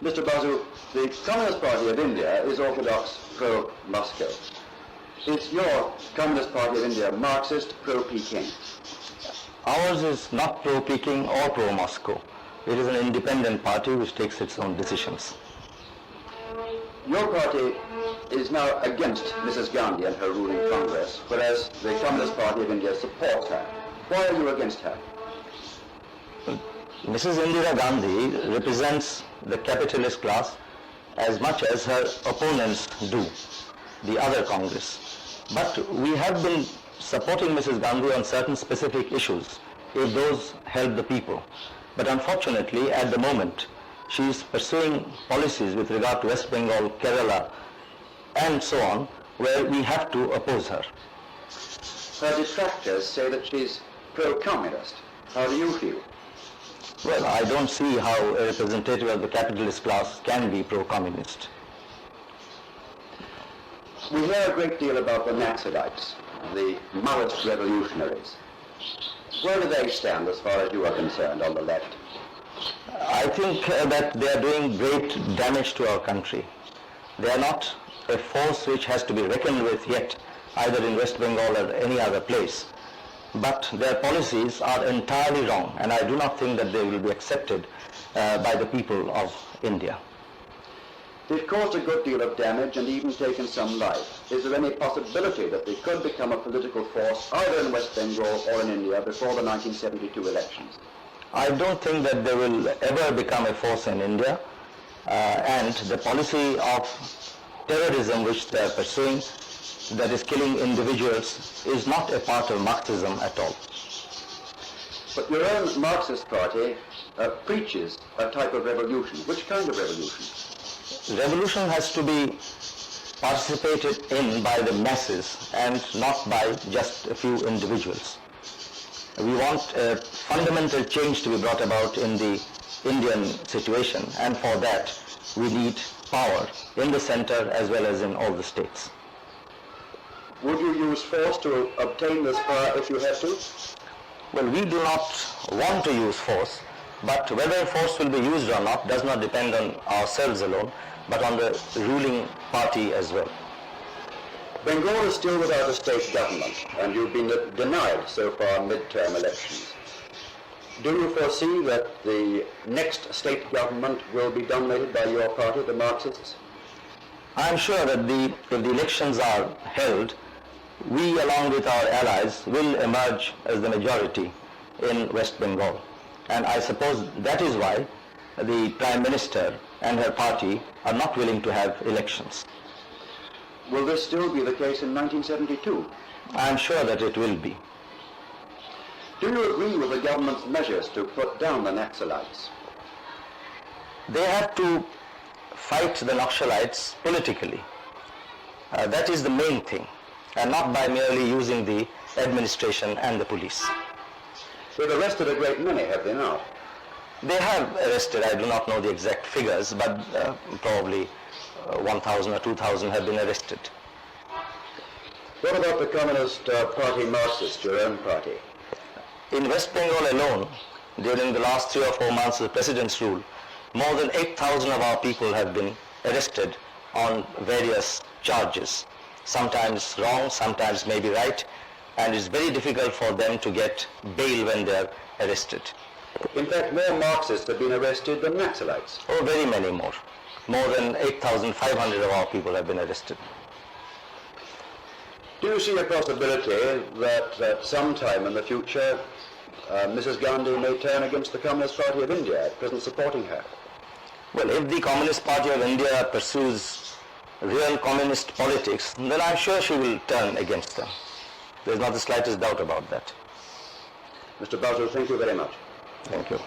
Mr. Basu, the Communist Party of India is orthodox pro-Moscow. Is your Communist Party of India Marxist pro-Peking? Ours is not pro-Peking or pro-Moscow. It is an independent party which takes its own decisions. Your party is now against Mrs. Gandhi and her ruling Congress, whereas the Communist Party of India supports her. Why are you against her? Mrs. Indira Gandhi represents the capitalist class as much as her opponents do, the other Congress. But we have been supporting Mrs. Gandhi on certain specific issues, if those help the people. But unfortunately, at the moment, she is pursuing policies with regard to West Bengal, Kerala, and so on, where we have to oppose her. Her detractors say that she's pro-communist. How do you feel? Well, I don't see how a representative of the capitalist class can be pro-communist. We hear a great deal about the Naxalites, the Maoist revolutionaries. Where do they stand as far as you are concerned on the left? I think that they are doing great damage to our country. They are not a force which has to be reckoned with yet, either in West Bengal or any other place. But their policies are entirely wrong, and I do not think that they will be accepted by the people of India. They've caused a good deal of damage and even taken some life. Is there any possibility that they could become a political force either in West Bengal or in India before the 1972 elections? I don't think that they will ever become a force in India, and the policy of terrorism which they are pursuing, that is killing individuals, is not a part of Marxism at all. But your own Marxist party preaches a type of revolution. Which kind of revolution? Revolution has to be participated in by the masses and not by just a few individuals. We want a fundamental change to be brought about in the Indian situation, and for that we need power in the center as well as in all the states. Would you use force to obtain this power if you had to? Well, we do not want to use force, but whether force will be used or not does not depend on ourselves alone, but on the ruling party as well. Bengal is still without a state government, and you've been denied so far midterm elections. Do you foresee that the next state government will be dominated by your party, the Marxists? I am sure that if the elections are held, we along with our allies will emerge as the majority in West Bengal. And I suppose that is why the Prime Minister and her party are not willing to have elections. Will this still be the case in 1972? I am sure that it will be. Do you agree with the government's measures to put down the Naxalites? They have to fight the Naxalites politically. That is the main thing, and not by merely using the administration and the police. They've arrested a great many, have they not? They have arrested, I do not know the exact figures, but probably 1,000 or 2,000 have been arrested. What about the Communist Party Marxist, your own party? In West Bengal alone, during the last 3 or 4 months of the President's rule, more than 8,000 of our people have been arrested on various charges. Sometimes wrong, sometimes maybe right, and it's very difficult for them to get bail when they are arrested. In fact, more Marxists have been arrested than Naxalites. Oh, very many more. More than 8,500 of our people have been arrested. Do you see a possibility that at some time in the future Mrs. Gandhi may turn against the Communist Party of India, at present supporting her? Well, if the Communist Party of India pursues real communist politics, then I'm sure she will turn against them. There's not the slightest doubt about that. Mr. Basu, thank you very much. Thank you.